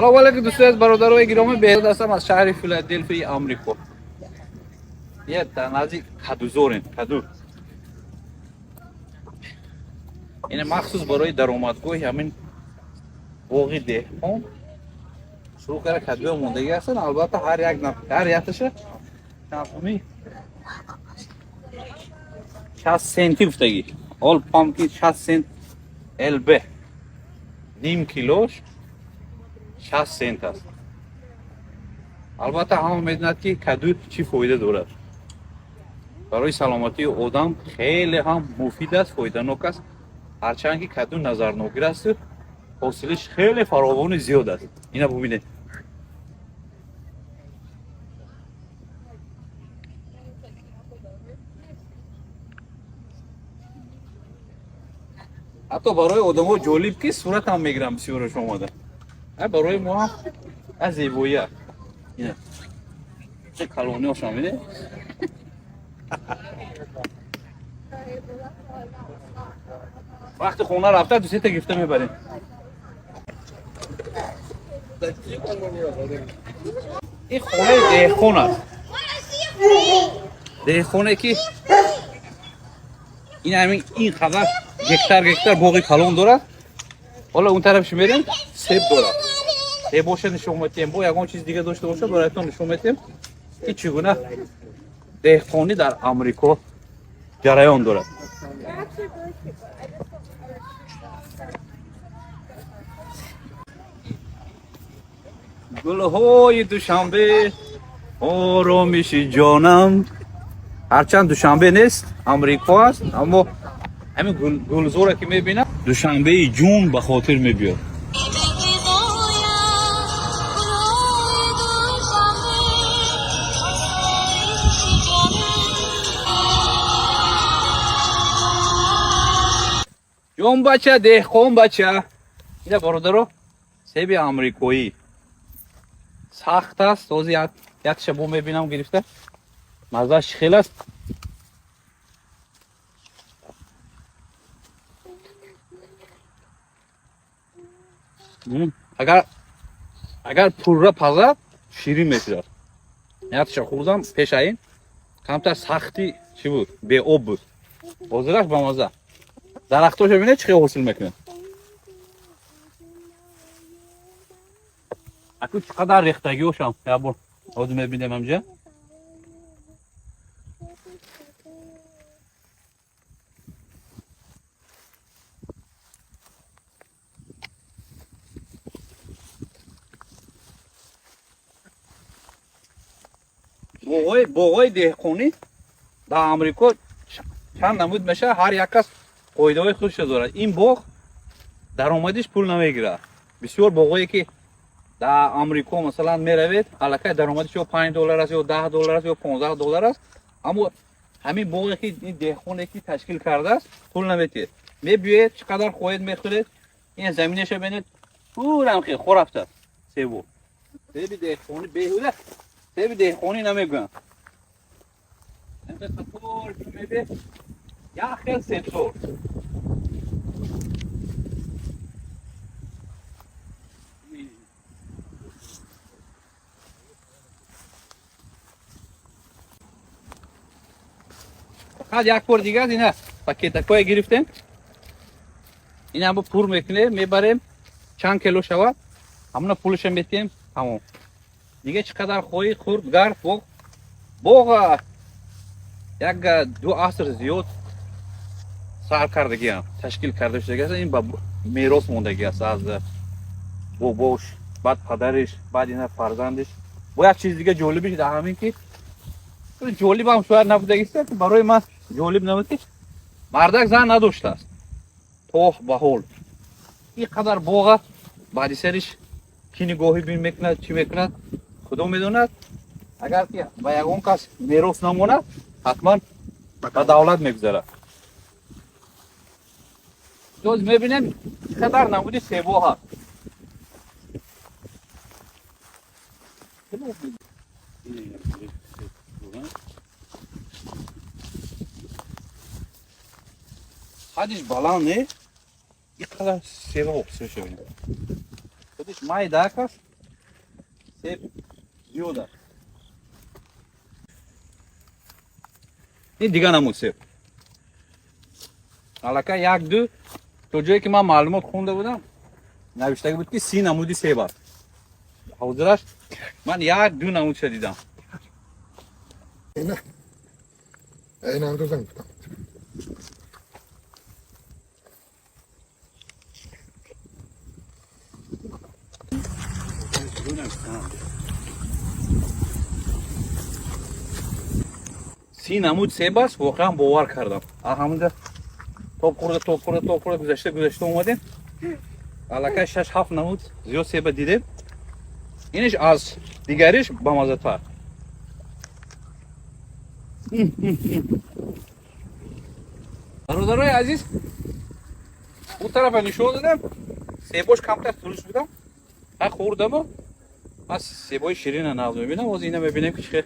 سلام علیکم دوستان برادرای گرامی، بهزاد هستم از شهر فیلادلفی آمریکا. یه نزدیک کدوزوریم. کدو این مخصوص برای درآمدگاه همین باغی دهقان شروع کرده کدو موندگی هستن. البته هر یکش تقریبا 60 سنتی افتگی. all pumpkin 60 سنت البه نیم کیلوش 60 سنت است. البته همه میدونند که کدو چی فایده دارد. برای سلامتی آدم خیلی هم مفید است، فایده‌ناک است. هرچند که کدو نظرناگیر است، حاصلش خیلی فراوان زیاد است. اینا ببینید. حتی برای آدم‌ها جالب که صورت هم میگیرم بسیار شما ده. برای ما هم از زیبایی است. اینا چه کلونی ها شامله. وقتی خونه رفته دو سه تا گفته میبریم. این خونه دهخون است. دهخونه که این خبر گکتر باقی کلون دارد. حالا اون طرفش میریم سیب دارد. سیب باشه نشون میدیم. با یگان چیز دیگه داشته باشه برایتون نشون میدیم که چگونه دهخانی در آمریکا جریان دارد. گل‌های دوشنبه آرامش جانم. هرچند دوشنبه نیست آمریکا است، اما همین گلزوره که میبینم دوشنبه جون به خاطر میبیاد. جون بچه دهقان بچه. اینا برادرو سیب آمریکایی سخت است. تازه یک شبو میبینم گرفته مزهش خیلی است. اگر پورا پزد شیرین میشد. یادش خوردم پیش این کمتر سختی چی بود؟ به آب بود. حاضرش با مزه. درختاش ببینید چه حاصل میکنه. اكو چقدر ریختگیش هم یا بر آدم میبینیم همجا. باغای دهقانی در آمریکا چند نمود میشه. هر یک کس قاعده‌های خودش داره. این باغ درآمدش پول نمیگیره. بسیار باغایی که در آمریکا مثلا میروید الکی درآمدش یا $5 است یا $10 است یا $15 است، اما همین باغی که این دهقانی که تشکیل کرده است پول نمیده. میبیید چقدر خواهید میخورید. این زمینش ببینید پورم خیلی خرافت سیبو. سیب دهقانی بیهوده. سیب دهقانی نمیگن. انت کپور میبه یا خیلی سیبزور. فقط یک بار دیگه اینا پاکتکای گرفتیم. اینا با پور میکنه میبریم چند کیلو شود همون پولش میتیم تمام. دیگه چقدر خوی خورد گرد باغ یک دو عصر زیاد سرکردگی هم تشکیل کرده شده است. این با میراث موندگی است از باباش، بعد پدرش، بعد اینا فرزندش. با یک چیز دیگه جالبیش در همین که جالب هم شاید نبوده است که برای من جالب نبود که مردک زن نداشته است تا به حال. این قدر باغ بعد سرش کی نگاهی بین میکند چی میکند خدا میدوند. اگر که با یگان کس میراث نمونه حتما به دولت میگذره. جز میبینیم قدر نمودی سیبو هست. حدش بلند نه. این قدر سیبو بسیار شوید. خودش مای داک است. سیب زیاده. این دیگه نمود سیب. علاقه یک دو تو جایی که من معلومات خونده بودم نوشته بود که 30 نمودی سیب است. حضورش من یک دو نمود شدیدم. اینه اینه هم دوزن بودم سی نمود سیب است واقعا باور کردم. همونجا توپ خورده گذشته اومدیم. علاقه 6 7 نمود زیاد سیب دیدیم. اینش از دیگریش با مزه تر. برادرای عزیز اون طرف نشون دادم سیباش کمتر فروش بودم. ها خوردم از سیبای شیرین ناز میبینم و اینا میبینم که چه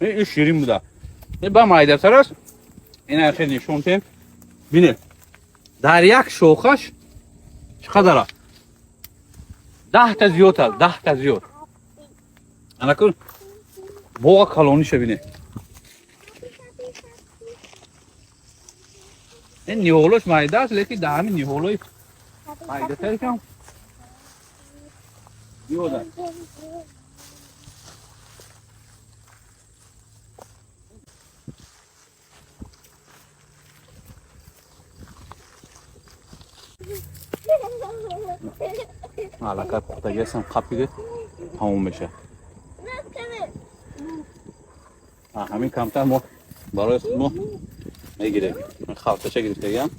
این شیرین بوده. این با مایده تر است. این اخیر نشون تیم بینه در یک شاخش چقدر است؟ 10 تا زیاد است. 10 تا زیاد. انا کن باغ کلونی شبینه. این نیولوش مایده است لیکن در همین نیولوی مایده تر کم زیاد است. علاقه پختگی هستم خپیده تموم میشه. همین کمتر ما برای ما میگیریم. خلطه گرفته گیم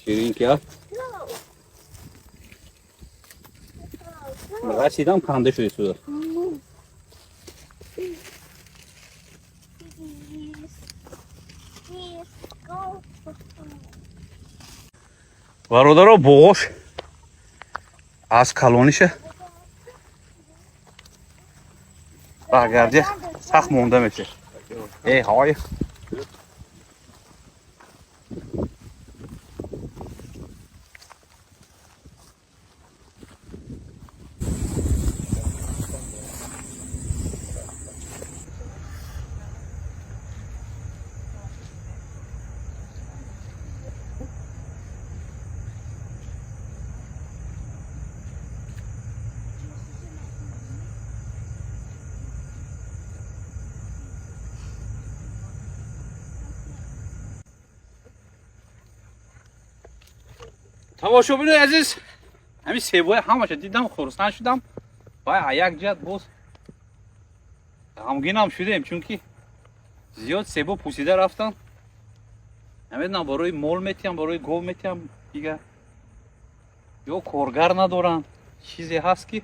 شیرین کرد رسیدم کنده شده سوده. برادرها بوغش از کلونیشه برگردی سخت مونده میشه. ای های تماشاگران عزیز همین سیبای همش دیدم خرسند شدم و یک جد باز غمگین هم شدیم چون که زیاد سیبا پوسیده رفتن. نمیدونم برای مول میتیم برای گو میتیم دیگه یا کارگر ندارن چیزی هست که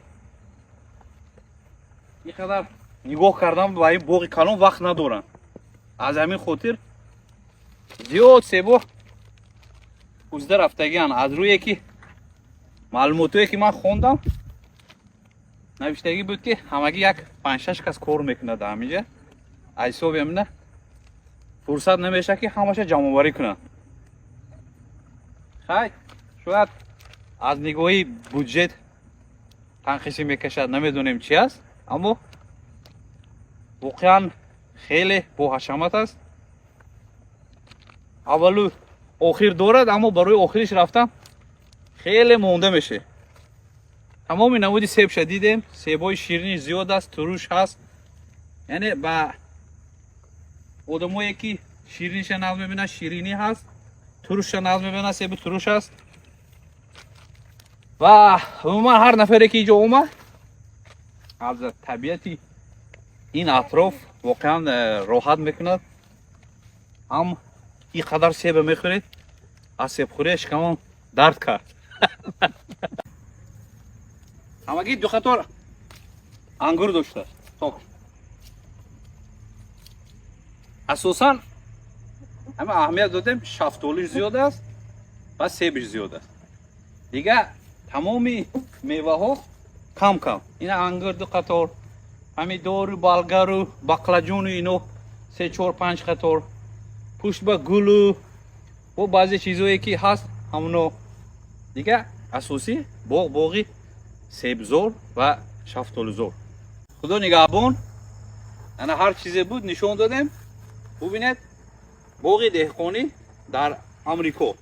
اینقدر نگاه کردم و این باغ کلان وقت ندارن. از همین خاطر زیاد سیبا پوسیده رفتگیان. از روی که معلوماتی که من خوندم نوشتگی بود که همگی یک 5 6 کس کار میکنه در همینجا. حساب همینه فرصت نمیشه که همش جمع آوری کنن. خیلی شاید از نگاهی بودجت تنقیصی میکشد نمیدونیم چی است اما واقعا خیلی با حشمت است. اولو آخر دارد اما برای آخرش رفتن خیلی مونده میشه. تمام نمودی سیب شدیدیم. سیبای شیرینی زیاد است تروش هست. یعنی با آدمایی که شیرینیش ناز میبینه شیرینی هست تروش ناز میبینه سیب تروش هست. و عموما هر نفری که اینجا اومد از طبیعتی این اطراف واقعا راحت میکند. هم این قدر سیب میخورید از سیب خوریش کمان درد کرد. همگی دو خطور انگور داشته است. اساسا همه اهمیت دادیم شفتالیش زیاد است و سیبش زیاد است. دیگه تمامی میوه ها کم کم. این انگور دو قطار همین دارو بالگرو بقلاجون و اینو 3 4 5 قطار پشت به گلو و بعضی چیزایی که هست همونو دیگه اساسی باغی sebzor ve şaftolizor. Xudo nigaҳbон. Ana har чизе буд нишон додем. Бубинед боғи деҳқонӣ дар Амрико.